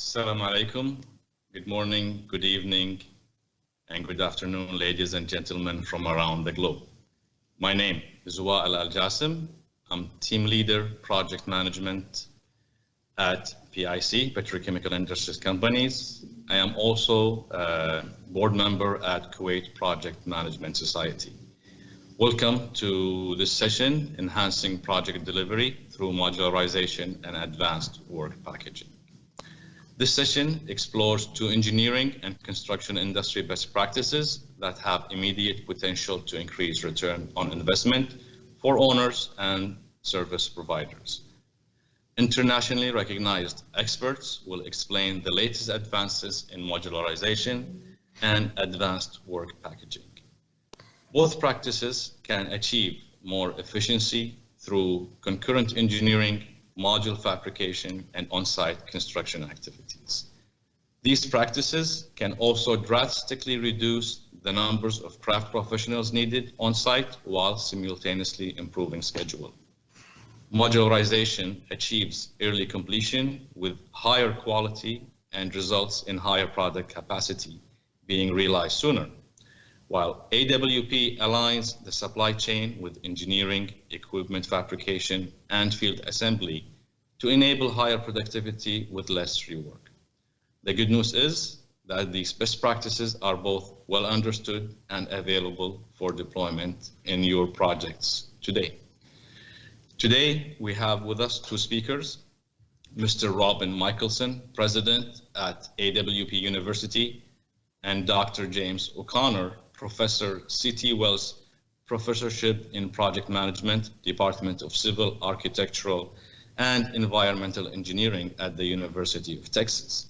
Assalamu alaikum. Good morning, good evening, and good afternoon, ladies and gentlemen from around the globe. My name is Wael Al-Jassim. I'm team leader, project management at PIC, Petrochemical Industries Companies. I am also a board member at Kuwait Project Management Society. Welcome to this session, Enhancing Project Delivery through Modularization and Advanced Work Packaging. This session explores two engineering and construction industry best practices that have immediate potential to increase return on investment for owners and service providers. Internationally recognized experts will explain the latest advances in modularization and advanced work packaging. Both practices can achieve more efficiency through concurrent engineering, module fabrication, and on-site construction activities. These practices can also drastically reduce the numbers of craft professionals needed on-site while simultaneously improving schedule. Modularization achieves early completion with higher quality and results in higher product capacity being realized sooner, while AWP aligns the supply chain with engineering, equipment fabrication, and field assembly to enable higher productivity with less rework. The good news is that these best practices are both well understood and available for deployment in your projects today. Today, we have with us two speakers, Mr. Robin Michelson, President at AWP University, and Dr. James O'Connor, Professor C.T. Wells Professorship in Project Management, Department of Civil, Architectural, and Environmental Engineering at the University of Texas.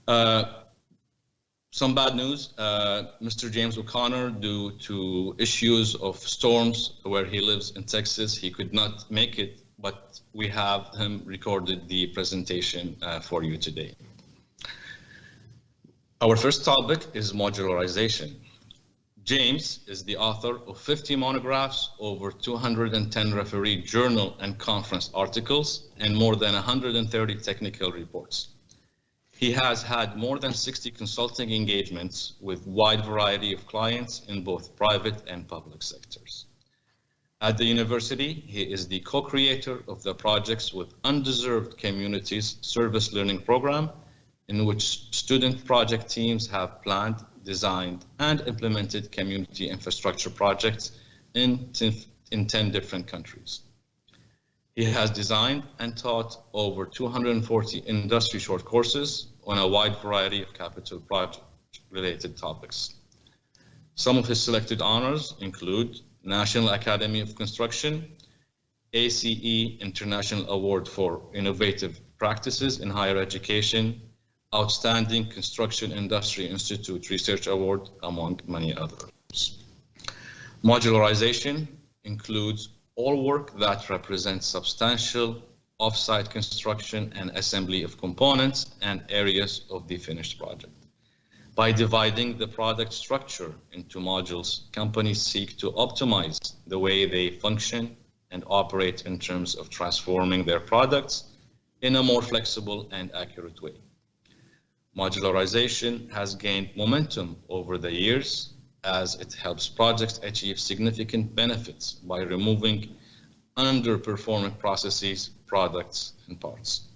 Some bad news, Mr. James O'Connor, due to issues of storms where he lives in Texas, he could not make it, but we have him recorded the presentation for you today. Our first topic is modularization. James is the author of 50 monographs, over 210 refereed journal and conference articles, and more than 130 technical reports. He has had more than 60 consulting engagements with a wide variety of clients in both private and public sectors. At the university, he is the co-creator of the Projects with Undeserved Communities Service Learning Program, in which student project teams have planned, designed, and implemented community infrastructure projects in 10 different countries. He has designed and taught over 240 industry short courses on a wide variety of capital project-related topics. Some of his selected honors include National Academy of Construction, ACE International Award for Innovative Practices in Higher Education, Outstanding Construction Industry Institute Research Award, among many others. Modularization includes all work that represents substantial off-site construction and assembly of components and areas of the finished project. By dividing the product structure into modules, companies seek to optimize the way they function and operate in terms of transforming their products in a more flexible and accurate way. Modularization has gained momentum over the years as it helps projects achieve significant benefits by removing underperforming processes, products, and parts.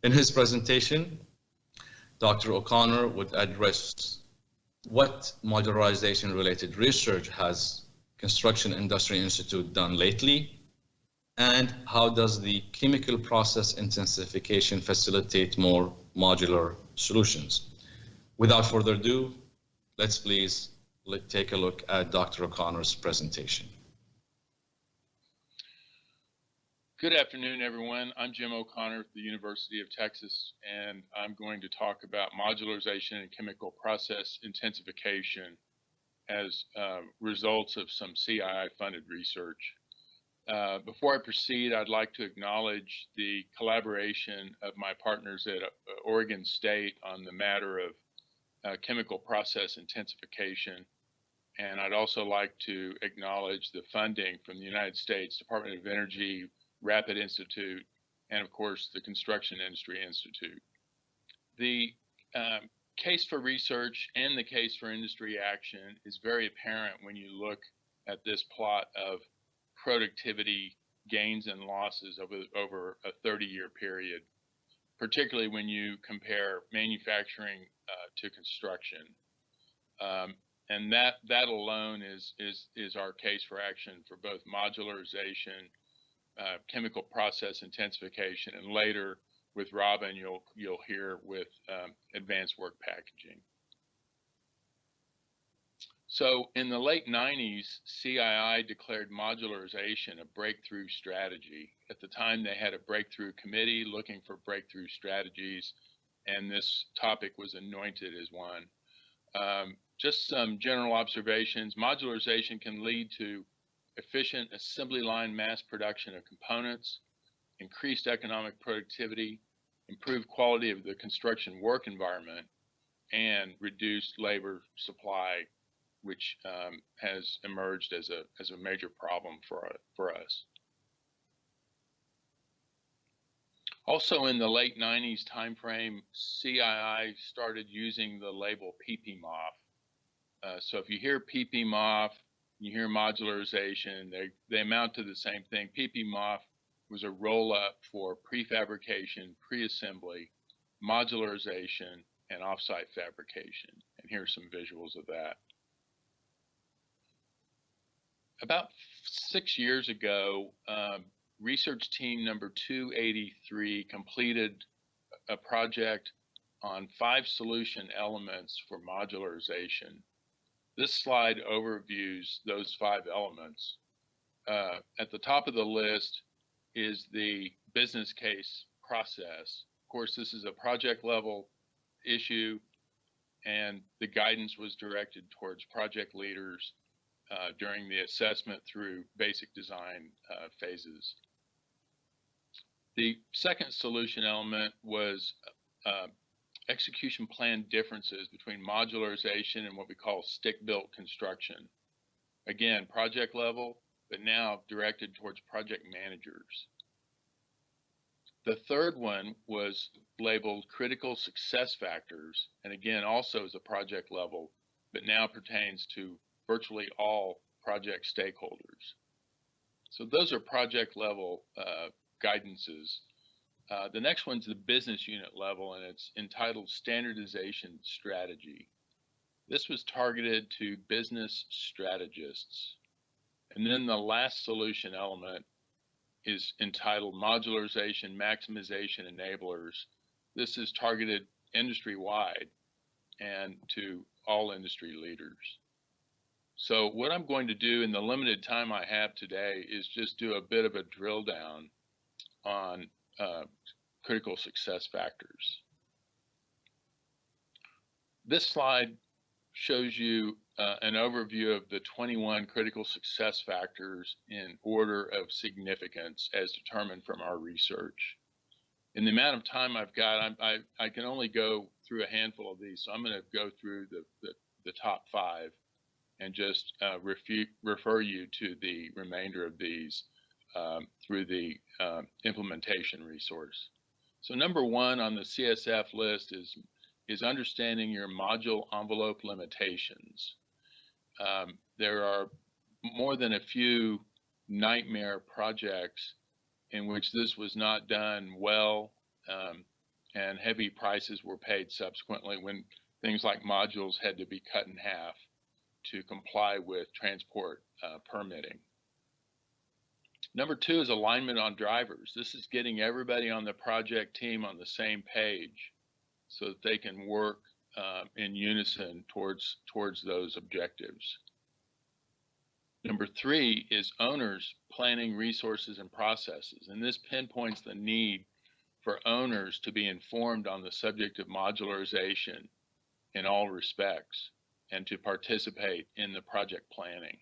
In his presentation, Dr. O'Connor would address what modularization-related research has Construction Industry Institute done lately, and how does the chemical process intensification facilitate more modular solutions. Without further ado, let's please take a look at Dr. O'Connor's presentation. Good afternoon, everyone. I'm Jim O'Connor at the University of Texas, and I'm going to talk about modularization and chemical process intensification as results of some CII-funded research. Before I proceed, I'd like to acknowledge the collaboration of my partners at Oregon State on the matter of chemical process intensification. And I'd also like to acknowledge the funding from the United States Department of Energy, Rapid Institute, and of course the Construction Industry Institute. The case for research and the case for industry action is very apparent when you look at this plot of productivity gains and losses over a 30-year period, particularly when you compare manufacturing to construction. And that alone is our case for action for both modularization, chemical process intensification, and later with Robin, you'll hear with advanced work packaging. So in the late 90s, CII declared modularization a breakthrough strategy. At the time, they had a breakthrough committee looking for breakthrough strategies, and this topic was anointed as one. Just some general observations. Modularization can lead to efficient assembly line mass production of components, increased economic productivity, improved quality of the construction work environment, and reduced labor supply, which has emerged as a major problem for us. Also in the late 90s timeframe, CII started using the label PPMOF. So if you hear PPMOF, you hear modularization, they amount to the same thing. PPMOF was a roll-up for prefabrication, pre-assembly, modularization, and offsite fabrication. And here's some visuals of that. About 6 years ago, research team number 283 completed a project on 5 solution elements for modularization. This slide overviews those 5 elements. At the top of the list is the business case process. Of course, this is a project level issue, and the guidance was directed towards project leaders during the assessment through basic design phases. The second solution element was execution plan differences between modularization and what we call stick-built construction. Again, project level, but now directed towards project managers. The third one was labeled critical success factors, and again, also is a project level, but now pertains to virtually all project stakeholders. So those are project level guidances. The next one's the business unit level, and it's entitled Standardization Strategy. This was targeted to business strategists. And then the last solution element is entitled Modularization Maximization Enablers. This is targeted industry-wide and to all industry leaders. So what I'm going to do in the limited time I have today is just do a bit of a drill down on critical success factors. This slide shows you an overview of the 21 critical success factors in order of significance as determined from our research. In the amount of time I've got, I can only go through a handful of these, so I'm going to go through the top 5 and just refer you to the remainder of these through the implementation resource. So number 1 on the CSF list is understanding your module envelope limitations. There are more than a few nightmare projects in which this was not done well, and heavy prices were paid subsequently when things like modules had to be cut in half to comply with transport permitting. Number 2 is alignment on drivers. This is getting everybody on the project team on the same page so that they can work in unison towards those objectives. Number 3 is owners planning resources and processes, and this pinpoints the need for owners to be informed on the subject of modularization in all respects and to participate in the project planning.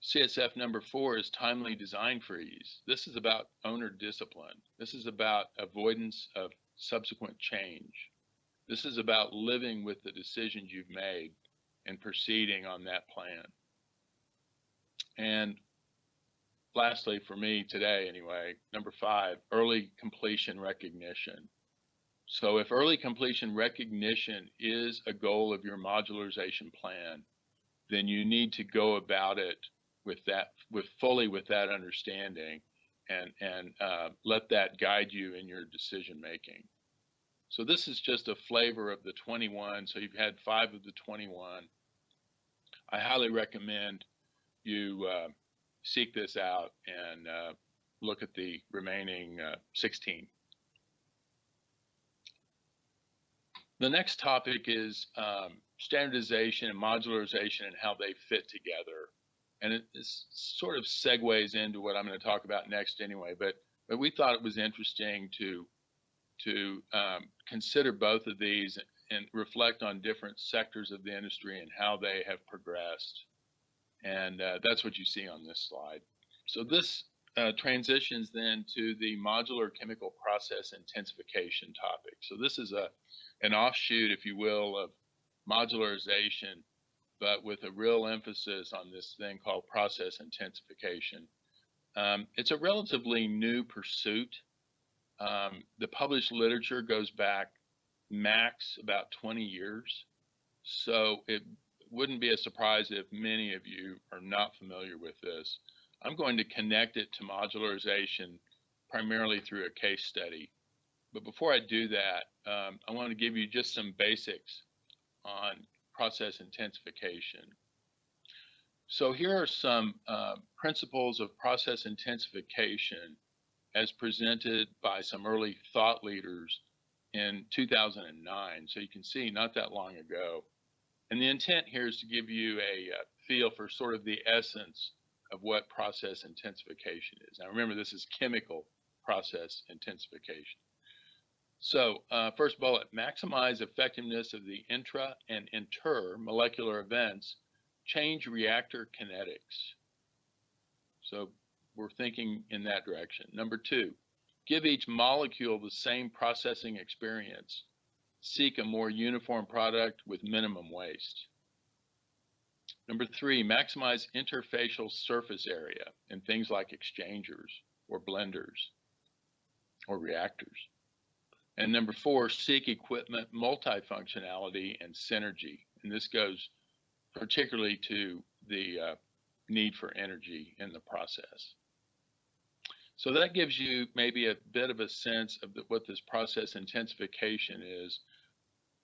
CSF number 4 is timely design freeze. This is about owner discipline. This is about avoidance of subsequent change. This is about living with the decisions you've made and proceeding on that plan. And lastly, for me today anyway, number 5, early completion recognition. So if early completion recognition is a goal of your modularization plan, then you need to go about it with that understanding, and let that guide you in your decision making. So this is just a flavor of the 21. So you've had 5 of the 21. I highly recommend you seek this out and look at the remaining 16. The next topic is standardization and modularization and how they fit together. And it sort of segues into what I'm going to talk about next anyway, but we thought it was interesting to consider both of these and reflect on different sectors of the industry and how they have progressed. And that's what you see on this slide. So this transitions then to the modular chemical process intensification topic. So this is an offshoot, if you will, of modularization, but with a real emphasis on this thing called process intensification. It's a relatively new pursuit. The published literature goes back max about 20 years. So it wouldn't be a surprise if many of you are not familiar with this. I'm going to connect it to modularization primarily through a case study. But before I do that, I want to give you just some basics on process intensification. So here are some principles of process intensification as presented by some early thought leaders in 2009. So you can see not that long ago. And the intent here is to give you a feel for sort of the essence of what process intensification is. Now remember, this is chemical process intensification. So first bullet, maximize effectiveness of the intra and intermolecular events, change reactor kinetics. So we're thinking in that direction. Number 2, give each molecule the same processing experience. Seek a more uniform product with minimum waste. Number 3, maximize interfacial surface area in things like exchangers or blenders or reactors. And number 4, seek equipment multifunctionality and synergy. And this goes particularly to the need for energy in the process. So that gives you maybe a bit of a sense of what this process intensification is.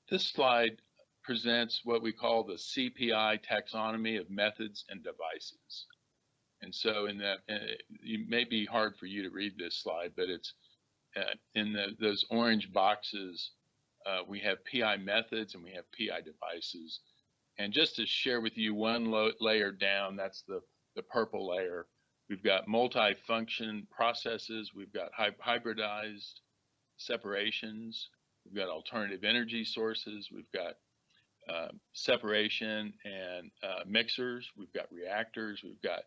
This slide presents what we call the CPI taxonomy of methods and devices. And so in that, it may be hard for you to read this slide, but it's in those orange boxes, we have PI methods and we have PI devices. And just to share with you one layer down, that's the purple layer. We've got multi-function processes. We've got hybridized separations. We've got alternative energy sources. We've got separation and mixers. We've got reactors. We've got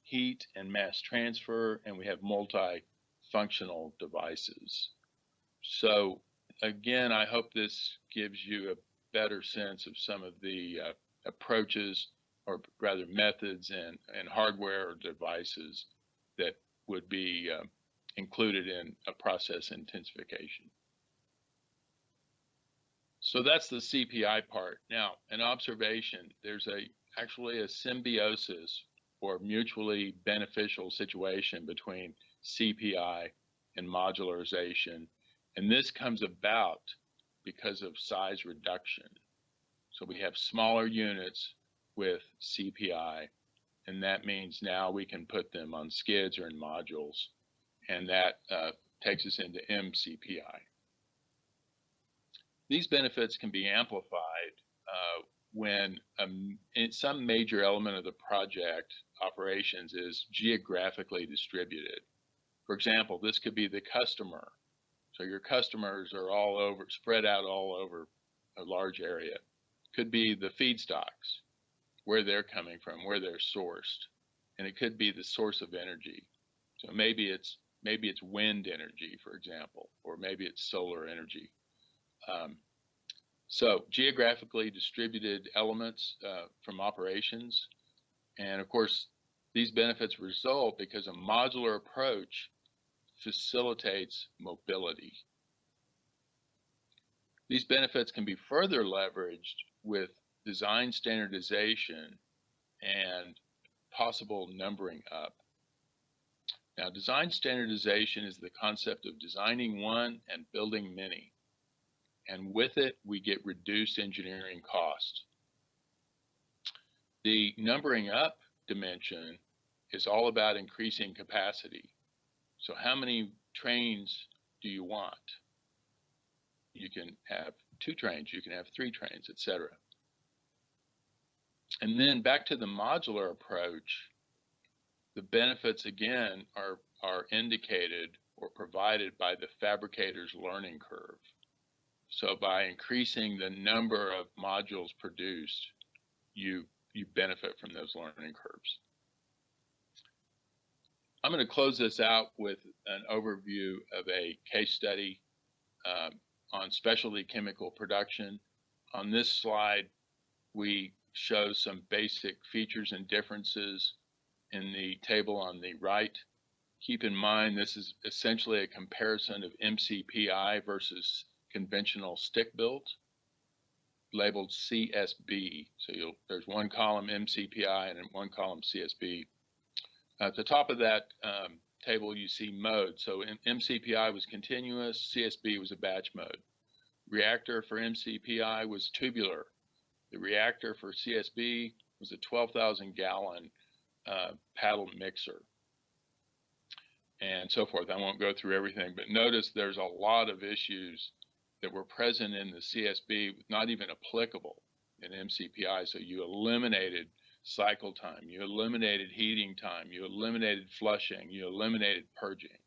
heat and mass transfer, and we have multi-functional devices. So again, I hope this gives you a better sense of some of the approaches, or rather methods and hardware or devices that would be included in a process intensification. So that's the CPI part. Now, an observation, there's actually a symbiosis or mutually beneficial situation between CPI and modularization. And this comes about because of size reduction. So we have smaller units with CPI, and that means now we can put them on skids or in modules, and that takes us into MCPI. These benefits can be amplified when some major element of the project operations is geographically distributed. For example, this could be the customer. So your customers are all over, spread out all over a large area. Could be the feedstocks, where they're coming from, where they're sourced. And it could be the source of energy. So maybe it's wind energy, for example, or maybe it's solar energy. So geographically distributed elements from operations. And of course, These benefits result because a modular approach facilitates mobility. These benefits can be further leveraged with design standardization and possible numbering up. Now, design standardization is the concept of designing one and building many. And with it, we get reduced engineering cost. The numbering up dimension is all about increasing capacity. So how many trains do you want? You can have 2 trains, you can have 3 trains, etc. And then back to the modular approach, the benefits again are indicated or provided by the fabricator's learning curve. So by increasing the number of modules produced, you benefit from those learning curves. I'm going to close this out with an overview of a case study on specialty chemical production. On this slide, we show some basic features and differences in the table on the right. Keep in mind, this is essentially a comparison of MCPI versus conventional stick build, labeled CSB. So there's one column MCPI and one column CSB. At the top of that table, you see mode. So MCPI was continuous, CSB was a batch mode. Reactor for MCPI was tubular. The reactor for CSB was a 12,000 gallon paddle mixer, and so forth. I won't go through everything, but notice there's a lot of issues that were present in the CSB, not even applicable in MCPI. So you eliminated cycle time, you eliminated heating time, you eliminated flushing, you eliminated purging.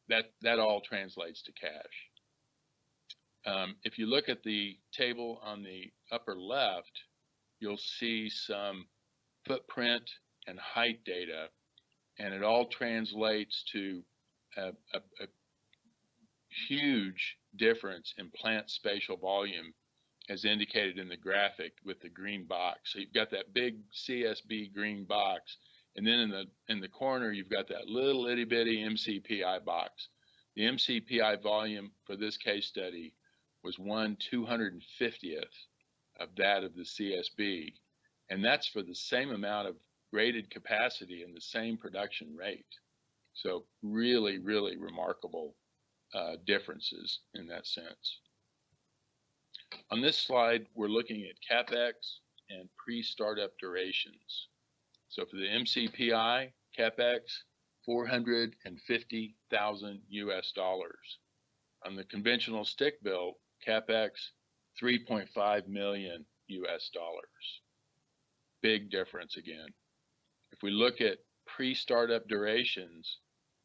That all translates to cash. If you look at the table on the upper left, you'll see some footprint and height data, and it all translates to a huge difference in plant spatial volume as indicated in the graphic with the green box. So you've got that big CSB green box, and then in the corner you've got that little itty bitty MCPI box. The MCPI volume for this case study was 1/250th of that of the CSB, and that's for the same amount of rated capacity and the same production rate. So really, really remarkable differences in that sense. On this slide, we're looking at CapEx and pre-startup durations. So for the MCPI, CapEx, $450,000 US. On the conventional stick built, CapEx, $3.5 million US. Big difference again. If we look at pre-startup durations,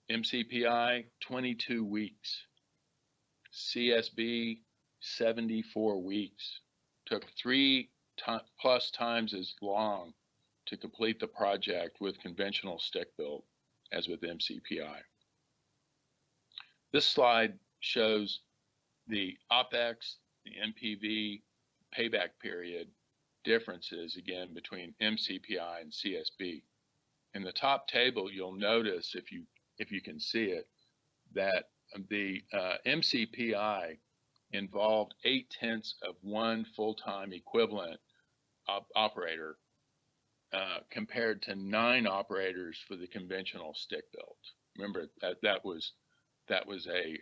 MCPI, 22 weeks. CSB, 74 weeks. Took 3+ times as long to complete the project with conventional stick build as with MCPI. This slide shows the OpEx, the NPV, payback period differences again between MCPI and CSB. In the top table, you'll notice, if you can see it, that the MCPI involved 0.8 of one full-time equivalent operator compared to 9 operators for the conventional stick built. Remember that was a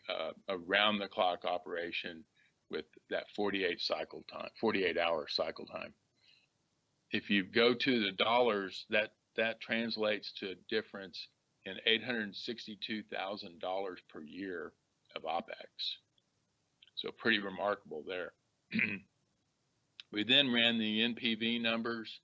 round-the-clock operation with that 48-hour cycle time. If you go to the dollars, that translates to a difference in $862,000 per year of OpEx. So pretty remarkable there. We then ran the NPV numbers,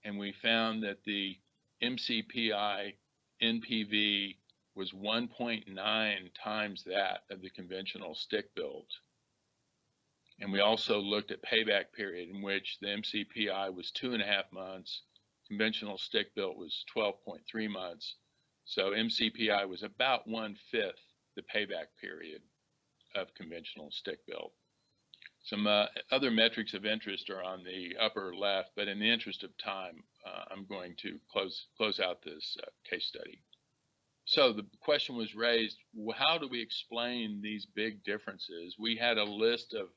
and we found that the MCPI NPV was 1.9 times that of the conventional stick build. And we also looked at payback period, in which the MCPI was 2.5 months, conventional stick built was 12.3 months. So MCPI was about 1/5 the payback period of conventional stick built. Some other metrics of interest are on the upper left, but in the interest of time, I'm going to close out this case study. So the question was raised, how do we explain these big differences? We had a list of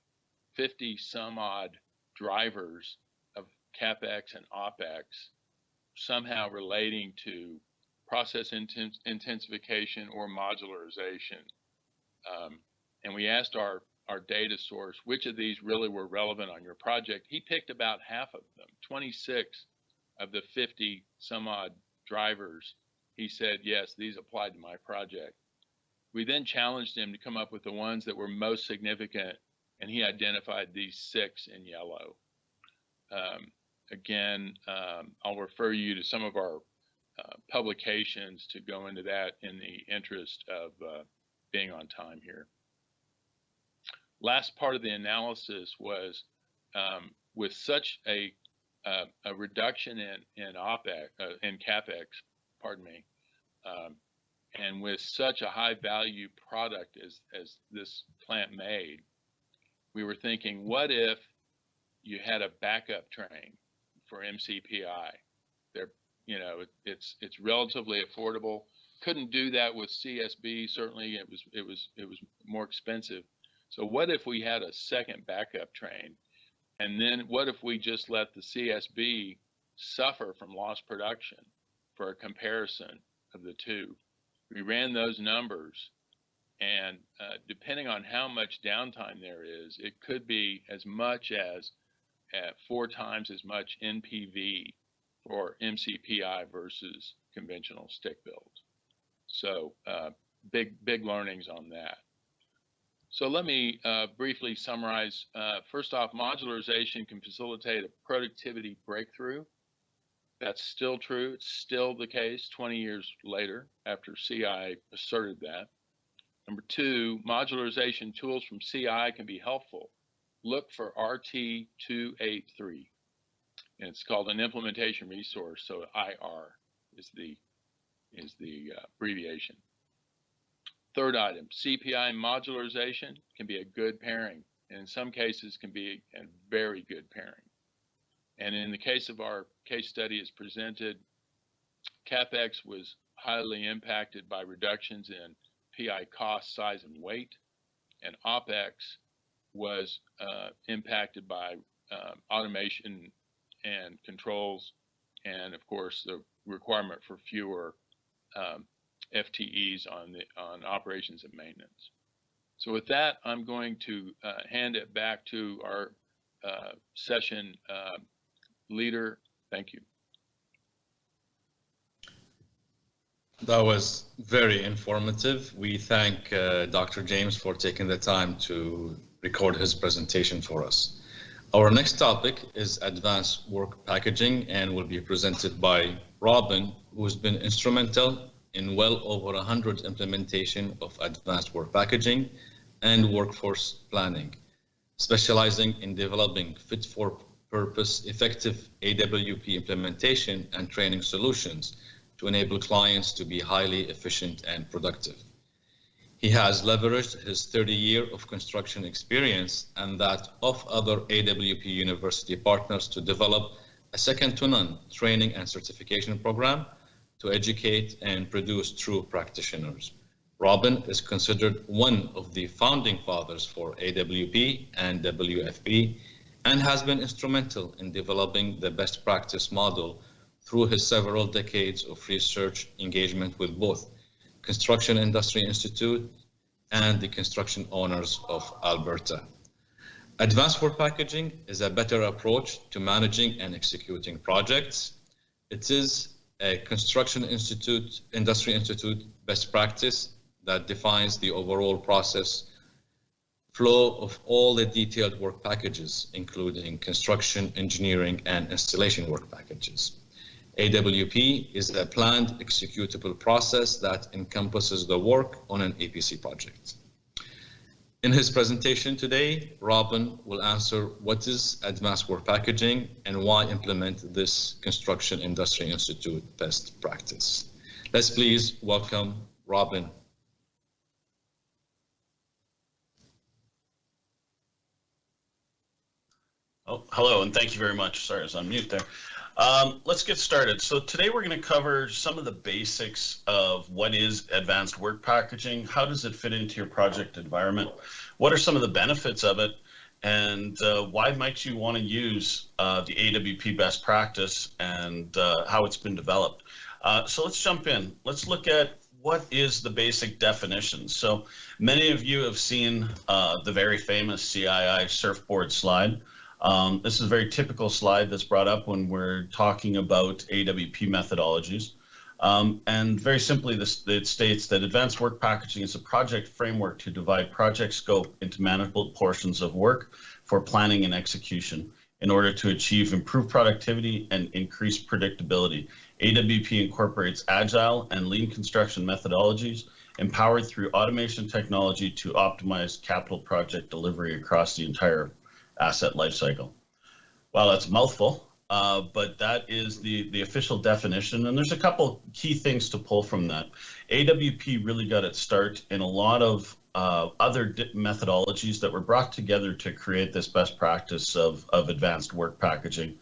50 some odd drivers of CapEx and OpEx, somehow relating to process intensification or modularization. And we asked our data source, which of these really were relevant on your project? He picked about half of them, 26 of the 50 some odd drivers. He said, yes, these applied to my project. We then challenged him to come up with the ones that were most significant, and he identified these 6 in yellow. Again, I'll refer you to some of our publications to go into that in the interest of being on time here. Last part of the analysis was with such a reduction in OpEx, in CapEx, pardon me, and with such a high value product as this plant made, we were thinking, what if you had a backup train for MCPI? There, you know, it's relatively affordable. Couldn't do that with CSB. Certainly, it was more expensive. So what if we had a second backup train? And then what if we just let the CSB suffer from lost production for a comparison of the two? We ran those numbers, and depending on how much downtime there is, it could be as much as 4 times as much NPV for MCPI versus conventional stick builds. So big learnings on that. So let me briefly summarize. First off, modularization can facilitate a productivity breakthrough. That's still true. It's still the case 20 years later after CI asserted that. Number 2, modularization tools from CI can be helpful. Look for RT283, and it's called an implementation resource. So IR is the abbreviation. Third item, CPI modularization can be a good pairing, and in some cases can be a very good pairing. And in the case of our case study as presented, CapEx was highly impacted by reductions in PI cost, size, and weight, and OpEx was impacted by automation and controls, and of course the requirement for fewer FTEs on operations and maintenance. So with that, I'm going to hand it back to our session leader. Thank you. That was very informative. We thank Dr. James for taking the time to record his presentation for us. Our next topic is advanced work packaging and will be presented by Robin, who's been instrumental in well over 100 implementation of advanced work packaging and workforce planning, specializing in developing fit-for-purpose effective AWP implementation and training solutions to enable clients to be highly efficient and productive. He has leveraged his 30-year of construction experience and that of other AWP university partners to develop a second-to-none training and certification program to educate and produce true practitioners. Robin is considered one of the founding fathers for AWP and WFP and has been instrumental in developing the best practice model through his several decades of research engagement with both Construction Industry Institute and the Construction Owners of Alberta. Advanced work packaging is a better approach to managing and executing projects. It is a Construction Industry Institute best practice that defines the overall process flow of all the detailed work packages, including construction, engineering, and installation work packages. AWP is a planned executable process that encompasses the work on an EPC project. In his presentation today, Robin will answer what is advanced work packaging and why implement this Construction Industry Institute best practice. Let's please welcome Robin. . Oh, hello, and thank you very much. Sorry, I was on mute there. Let's get started. So today we're going to cover some of the basics of what is advanced work packaging, how does it fit into your project environment, what are some of the benefits of it, and why might you want to use the AWP best practice and how it's been developed. So let's jump in. Let's look at what is the basic definition. So many of you have seen the very famous CII surfboard slide. This is a very typical slide that's brought up when we're talking about AWP methodologies. And very simply, it states that advanced work packaging is a project framework to divide project scope into manageable portions of work for planning and execution in order to achieve improved productivity and increase predictability. AWP incorporates agile and lean construction methodologies empowered through automation technology to optimize capital project delivery across the entire asset lifecycle. Well, that's a mouthful, but that is the official definition. And there's a couple key things to pull from that. AWP really got its start in a lot of other methodologies that were brought together to create this best practice of advanced work packaging,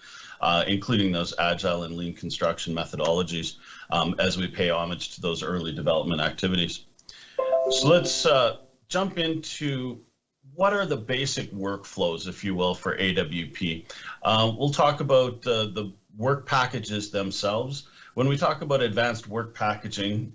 including those agile and lean construction methodologies, as we pay homage to those early development activities. So let's jump into what are the basic workflows, if you will, for AWP. We'll talk about the work packages themselves. When we talk about advanced work packaging,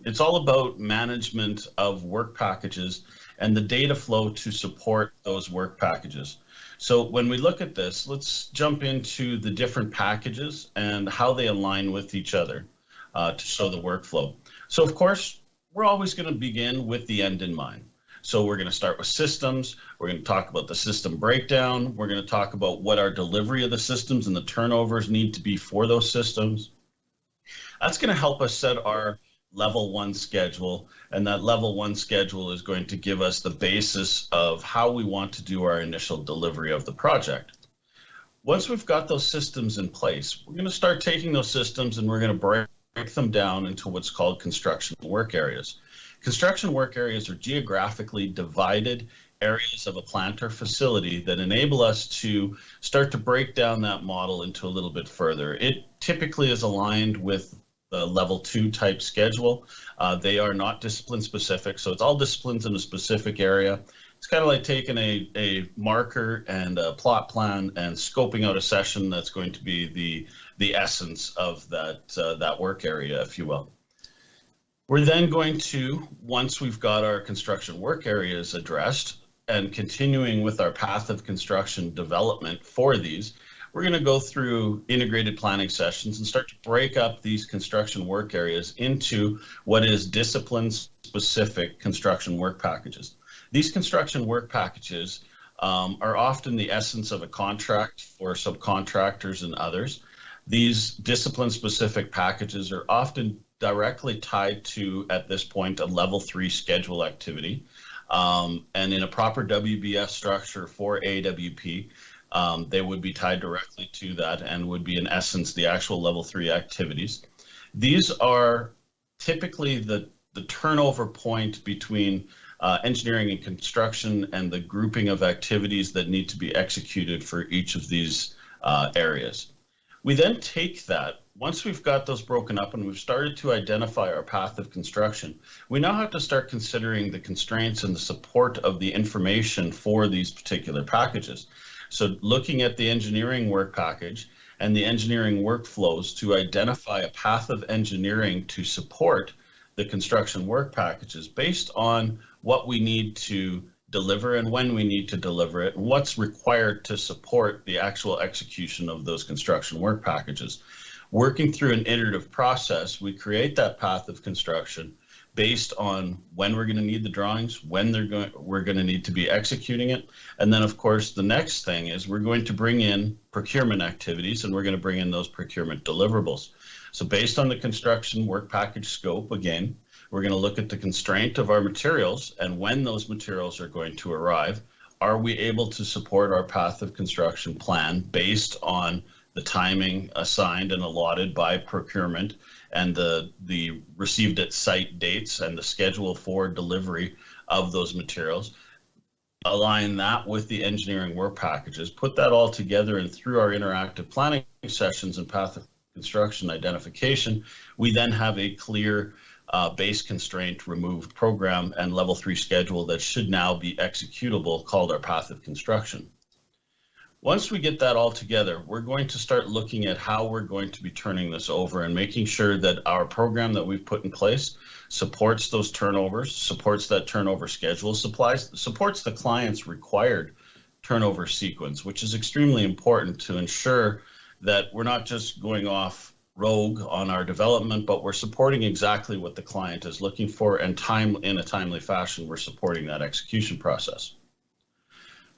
it's all about management of work packages and the data flow to support those work packages. So when we look at this, let's jump into the different packages and how they align with each other to show the workflow. So of course, we're always going to begin with the end in mind. So we're going to start with systems. We're going to talk about the system breakdown. We're going to talk about what our delivery of the systems and the turnovers need to be for those systems. That's going to help us set our level 1 schedule. And that level 1 schedule is going to give us the basis of how we want to do our initial delivery of the project. Once we've got those systems in place, we're going to start taking those systems and we're going to break them down into what's called construction work areas. Construction work areas are geographically divided areas of a plant or facility that enable us to start to break down that model into a little bit further. It typically is aligned with the level 2 type schedule. They are not discipline specific, so it's all disciplines in a specific area. It's kind of like taking a marker and a plot plan and scoping out a session that's going to be the essence of that work area, if you will. We're then going to, once we've got our construction work areas addressed and continuing with our path of construction development for these, we're going to go through integrated planning sessions and start to break up these construction work areas into what is discipline-specific construction work packages. These construction work packages are often the essence of a contract for subcontractors and others. These discipline-specific packages are often directly tied to, at this point, a level 3 schedule activity. And in a proper WBS structure for AWP, they would be tied directly to that and would be, in essence, the actual level 3 activities. These are typically the turnover point between engineering and construction and the grouping of activities that need to be executed for each of these areas. We then take that. Once we've got those broken up and we've started to identify our path of construction, we now have to start considering the constraints and the support of the information for these particular packages. So looking at the engineering work package and the engineering workflows to identify a path of engineering to support the construction work packages based on what we need to deliver and when we need to deliver it, and what's required to support the actual execution of those construction work packages. Working through an iterative process, we create that path of construction based on when we're going to need the drawings, when we're going to need to be executing it. And then, of course, the next thing is we're going to bring in procurement activities and we're going to bring in those procurement deliverables. So based on the construction work package scope, again, we're going to look at the constraint of our materials and when those materials are going to arrive. Are we able to support our path of construction plan based on the timing assigned and allotted by procurement and the received at site dates and the schedule for delivery of those materials? align that with the engineering work packages, put that all together, and through our interactive planning sessions and path of construction identification, we then have a clear base constraint removed program and level 3 schedule that should now be executable, called our path of construction. Once we get that all together, we're going to start looking at how we're going to be turning this over and making sure that our program that we've put in place supports those turnovers, supports that turnover schedule, supports the client's required turnover sequence, which is extremely important to ensure that we're not just going off rogue on our development, but we're supporting exactly what the client is looking for, and in a timely fashion, we're supporting that execution process.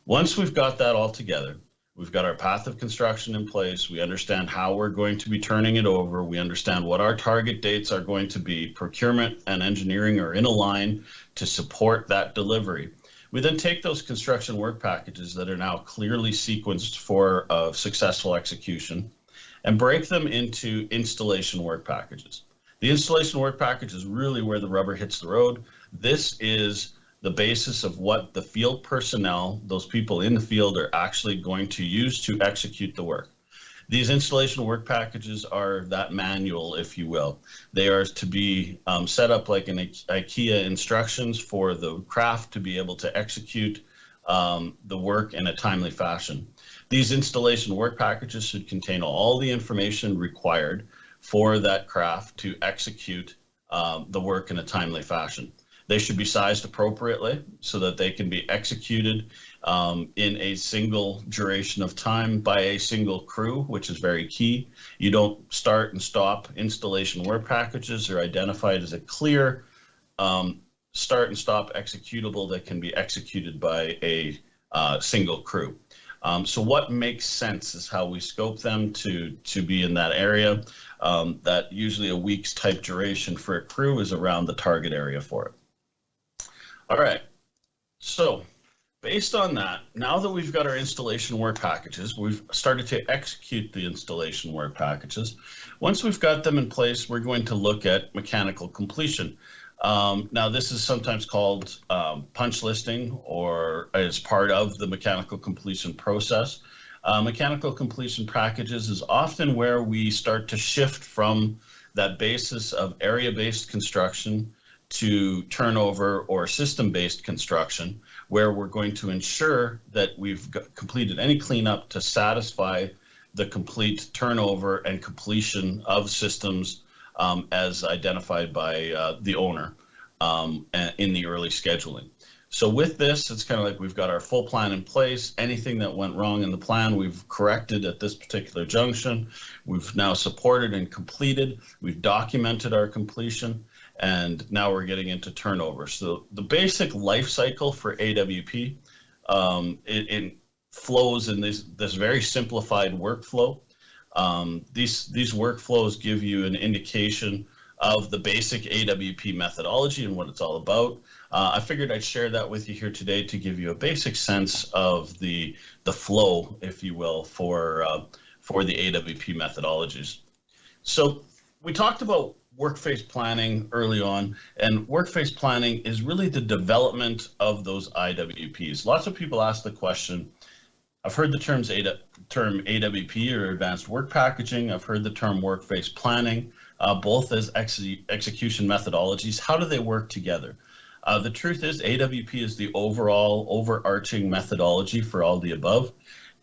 Once we've got that all together, we've got our path of construction in place, we understand how we're going to be turning it over, we understand what our target dates are going to be, procurement and engineering are in a line to support that delivery. We then take those construction work packages that are now clearly sequenced for successful execution and break them into installation work packages. The installation work package is really where the rubber hits the road. This is the basis of what the field personnel, those people in the field, are actually going to use to execute the work. These installation work packages are that manual, if you will. They are to be set up like an IKEA instructions for the craft to be able to execute the work in a timely fashion. These installation work packages should contain all the information required for that craft to execute the work in a timely fashion. They should be sized appropriately so that they can be executed in a single duration of time by a single crew, which is very key. You don't start and stop installation work packages. They're identified as a clear start and stop executable that can be executed by a single crew. So what makes sense is how we scope them to be in that area. That usually a week's type duration for a crew is around the target area for it. All right, so based on that, now that we've got our installation work packages, we've started to execute the installation work packages. Once we've got them in place, we're going to look at mechanical completion. Now, this is sometimes called punch listing, or as part of the mechanical completion process. Mechanical completion packages is often where we start to shift from that basis of area-based construction to turnover or system-based construction, where we're going to ensure that we've completed any cleanup to satisfy the complete turnover and completion of systems as identified by the owner in the early scheduling. So with this, it's kind of like we've got our full plan in place. Anything that went wrong in the plan, we've corrected at this particular junction. We've now supported and completed. We've documented our completion. And now we're getting into turnover. So the basic life cycle for AWP, it flows in this very simplified workflow. These workflows give you an indication of the basic AWP methodology and what it's all about. I figured I'd share that with you here today to give you a basic sense of the flow, if you will, for the AWP methodologies. So we talked about work phase planning early on, and work phase planning is really the development of those IWPs. Lots of people ask the question, I've heard the term AWP or advanced work packaging, I've heard the term work phase planning, both as execution methodologies. How do they work together? The truth is AWP is the overall overarching methodology for all the above.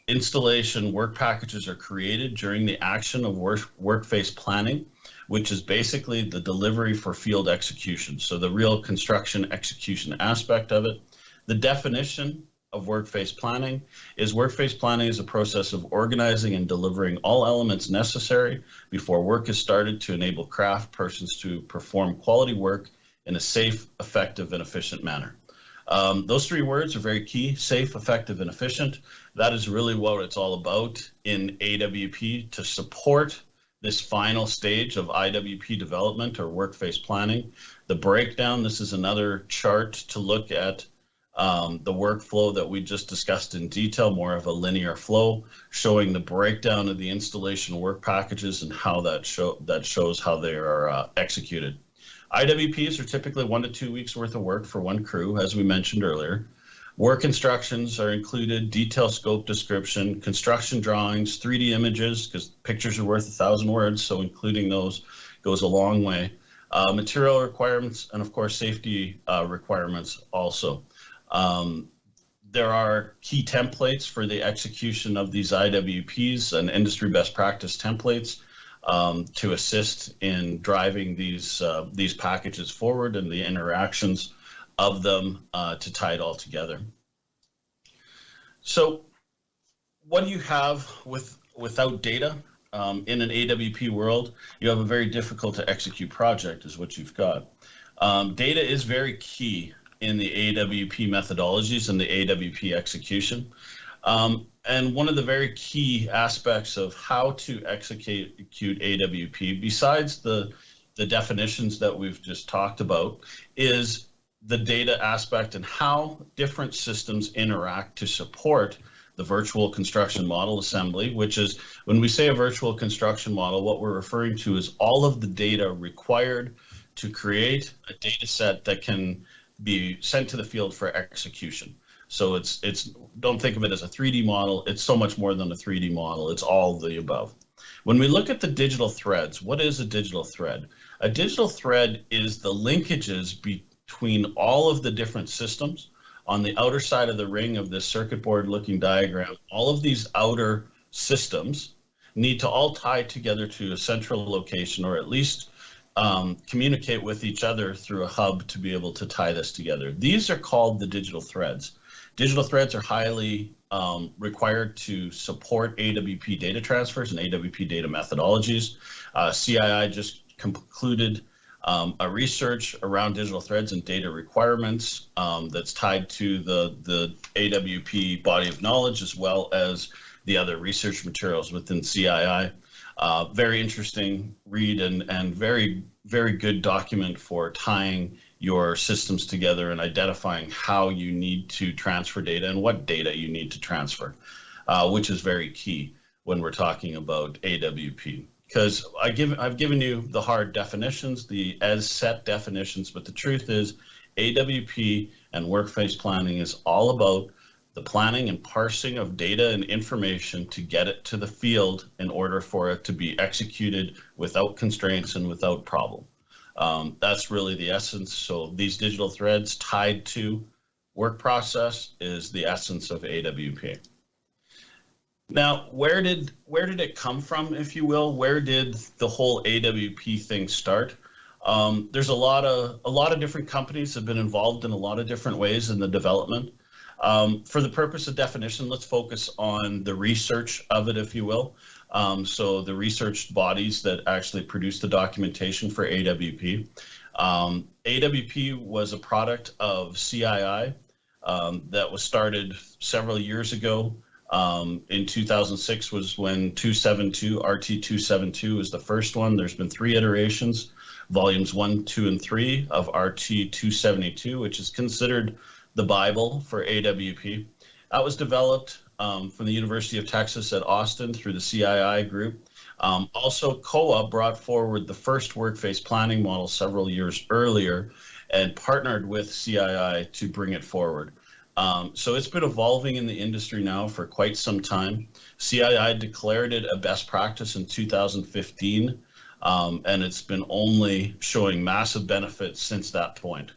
Installation work packages are created during the action of work phase planning, which is basically the delivery for field execution. So the real construction execution aspect of it. The definition of work phase planning is a process of organizing and delivering all elements necessary before work is started to enable craft persons to perform quality work in a safe, effective, and efficient manner. Those three words are very key: safe, effective, and efficient. That is really what it's all about in AWP, to support this final stage of IWP development or work phase planning. The breakdown, this is another chart to look at the workflow that we just discussed in detail, more of a linear flow, showing the breakdown of the installation work packages and how that shows how they are executed. IWPs are typically 1 to 2 weeks worth of work for one crew, as we mentioned earlier. Work instructions are included, detailed scope description, construction drawings, 3D images, because pictures are worth 1,000 words, so including those goes a long way. Material requirements, and of course, safety requirements also. There are key templates for the execution of these IWPs and industry best practice templates to assist in driving these packages forward and the interactions of them to tie it all together. So what do you have without data? In an AWP world, you have a very difficult to execute project is what you've got. Data is very key in the AWP methodologies and the AWP execution. And one of the very key aspects of how to execute AWP, besides the definitions that we've just talked about, is the data aspect and how different systems interact to support the virtual construction model assembly, which is, when we say a virtual construction model, what we're referring to is all of the data required to create a data set that can be sent to the field for execution. So it's don't think of it as a 3D model. It's so much more than a 3D model. It's all of the above. When we look at the digital threads, what is a digital thread? A digital thread is the linkages between all of the different systems. On the outer side of the ring of this circuit board looking diagram, all of these outer systems need to all tie together to a central location, or at least communicate with each other through a hub to be able to tie this together. These are called the digital threads. Digital threads are highly required to support AWP data transfers and AWP data methodologies. CII just concluded a research around digital threads and data requirements that's tied to the AWP body of knowledge, as well as the other research materials within CII. Very interesting read and very, very good document for tying your systems together and identifying how you need to transfer data and what data you need to transfer, which is very key when we're talking about AWP. Because I've given you the hard definitions, the as set definitions, but the truth is AWP and workplace planning is all about the planning and parsing of data and information to get it to the field in order for it to be executed without constraints and without problem. That's really the essence. So these digital threads tied to work process is the essence of AWP. Now, where did it come from, if you will? Where did the whole AWP thing start? There's a lot of different companies have been involved in a lot of different ways in the development. For the purpose of definition, let's focus on the research of it, if you will. So the research bodies that actually produce the documentation for AWP. AWP was a product of CII that was started several years ago. In 2006 was when 272, RT272 was the first one. There's been 3 iterations, volumes 1, 2, and 3 of RT272, which is considered the Bible for AWP. That was developed from the University of Texas at Austin through the CII group. Also, COA brought forward the first workplace planning model several years earlier and partnered with CII to bring it forward. So it's been evolving in the industry now for quite some time. CII declared it a best practice in 2015, and it's been only showing massive benefits since that point.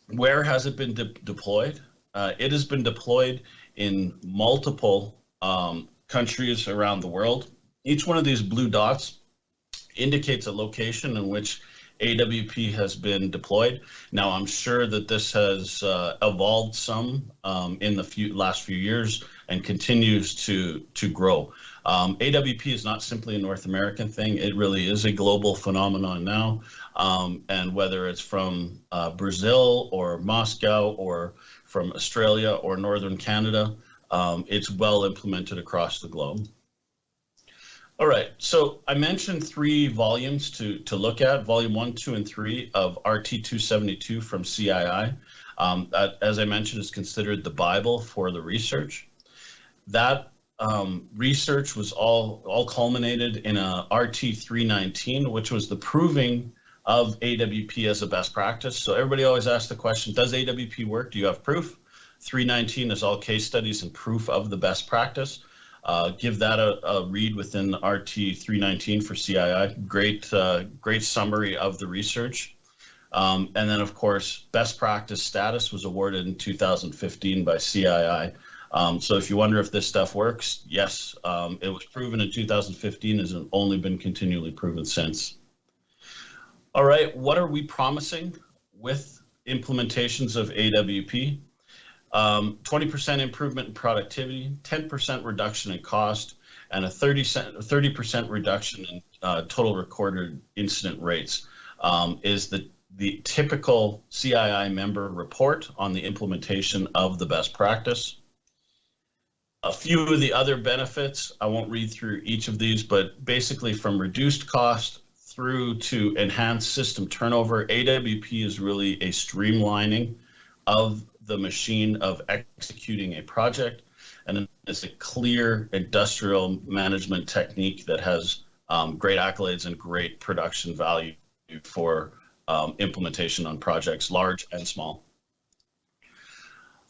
Where has it been deployed? It has been deployed in multiple countries around the world. Each one of these blue dots indicates a location in which AWP has been deployed. Now, I'm sure that this has evolved some in the last few years and continues to grow. AWP is not simply a North American thing. It really is a global phenomenon now. And whether it's from Brazil or Moscow or from Australia or Northern Canada, it's well implemented across the globe. All right, so I mentioned 3 volumes to look at, volume 1, 2, and 3 of RT272 from CII. As I mentioned, is considered the Bible for the research. That research was all culminated in a RT319, which was the proving of AWP as a best practice. So everybody always asks the question, does AWP work? Do you have proof? 319 is all case studies and proof of the best practice. Give that a read within RT 319 for CII. Great summary of the research. And then, of course, best practice status was awarded in 2015 by CII. So if you wonder if this stuff works, yes, it was proven in 2015, has only been continually proven since. All right, what are we promising with implementations of AWP? 20% improvement in productivity, 10% reduction in cost, and a 30% reduction in total recorded incident rates is the typical CII member report on the implementation of the best practice. A few of the other benefits, I won't read through each of these, but basically from reduced cost through to enhanced system turnover, AWP is really a streamlining of the machine of executing a project, and it's a clear industrial management technique that has great accolades and great production value for implementation on projects large and small.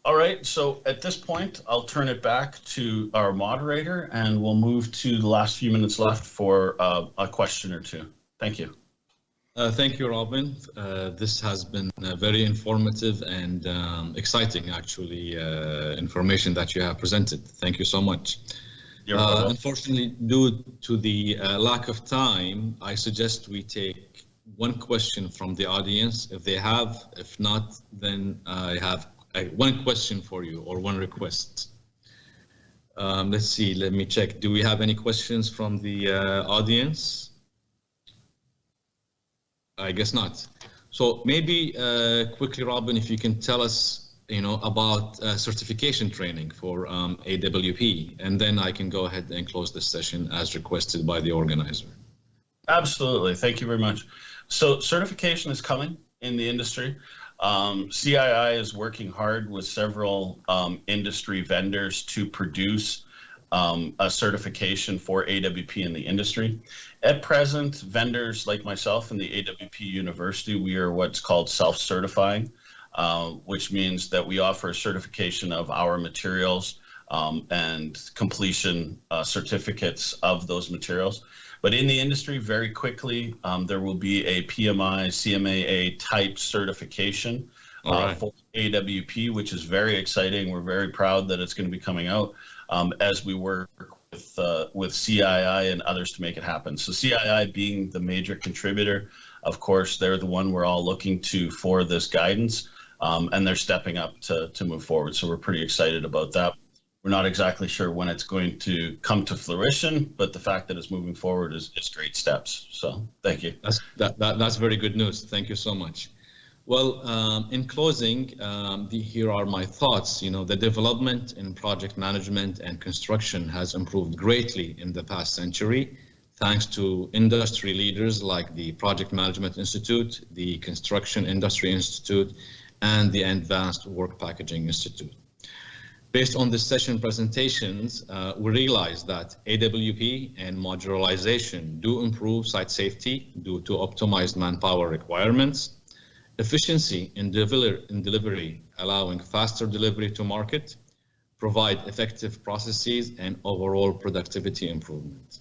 All right, so at this point, I'll turn it back to our moderator, and we'll move to the last few minutes left for a question or two. Thank you. Thank you, Robin. This has been very informative and exciting, actually, information that you have presented. Thank you so much. Unfortunately, due to the lack of time, I suggest we take one question from the audience if they have. If not, then I have one question for you or one request. Let's see, let me check. Do we have any questions from the audience? I guess not. So maybe quickly, Robin, if you can tell us, about certification training for AWP, and then I can go ahead and close this session as requested by the organizer. Absolutely. Thank you very much. So certification is coming in the industry. CII is working hard with several industry vendors to produce a certification for AWP in the industry. At present, vendors like myself and the AWP University, we are what's called self-certifying, which means that we offer a certification of our materials and completion certificates of those materials. But in the industry, very quickly, there will be a PMI, CMAA type certification for AWP, which is very exciting. We're very proud that it's going to be coming out as we work with CII and others to make it happen. So CII being the major contributor, of course, they're the one we're all looking to for this guidance, and they're stepping up to move forward. So we're pretty excited about that. We're not exactly sure when it's going to come to fruition, but the fact that it's moving forward is great steps. So thank you. That's very good news. Thank you so much. Well, in closing, here are my thoughts. The development in project management and construction has improved greatly in the past century, thanks to industry leaders like the Project Management Institute, the Construction Industry Institute, and the Advanced Work Packaging Institute. Based on this session presentations, we realize that AWP and modularization do improve site safety due to optimized manpower requirements, efficiency in delivery, allowing faster delivery to market, provide effective processes, and overall productivity improvement.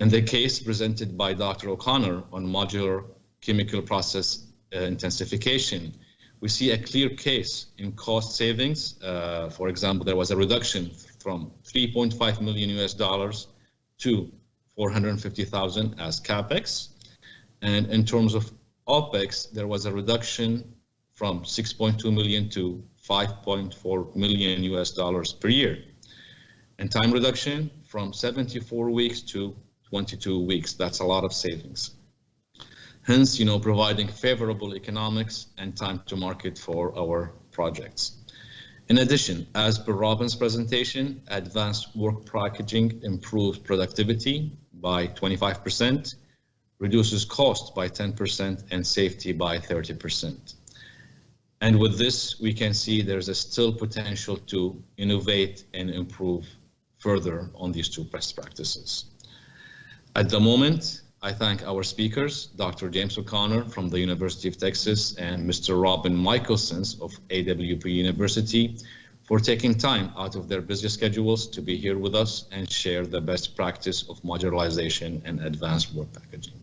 In the case presented by Dr. O'Connor on modular chemical process intensification, we see a clear case in cost savings. For example, there was a reduction from $3.5 million to $450,000 as CapEx. And in terms of OpEx, there was a reduction from $6.2 million to $5.4 million per year. And time reduction from 74 weeks to 22 weeks. That's a lot of savings. Hence, providing favorable economics and time to market for our projects. In addition, as per Robin's presentation, advanced work packaging improves productivity by 25%, reduces cost by 10%, and safety by 30%. And with this, we can see there's still potential to innovate and improve further on these two best practices. At the moment, I thank our speakers, Dr. James O'Connor from the University of Texas and Mr. Robin Michelsons of AWP University for taking time out of their busy schedules to be here with us and share the best practice of modularization and advanced work packaging.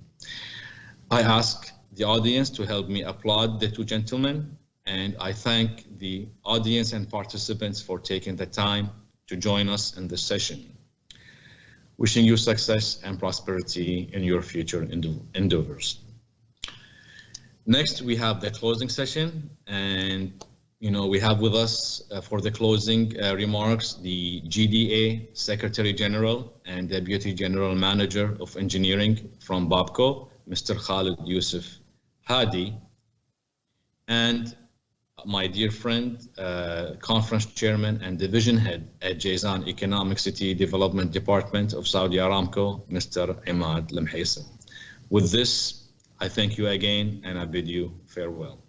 I ask the audience to help me applaud the two gentlemen, and I thank the audience and participants for taking the time to join us in this session. Wishing you success and prosperity in your future endeavors. Next, we have the closing session, and we have with us for the closing remarks the GDA Secretary General and Deputy General Manager of Engineering from BABCO, Mr. Khalid Yusuf Hadi, and my dear friend, Conference Chairman and Division Head at Jazan Economic City Development Department of Saudi Aramco, Mr. Imad Lemhaysa. With this, I thank you again and I bid you farewell.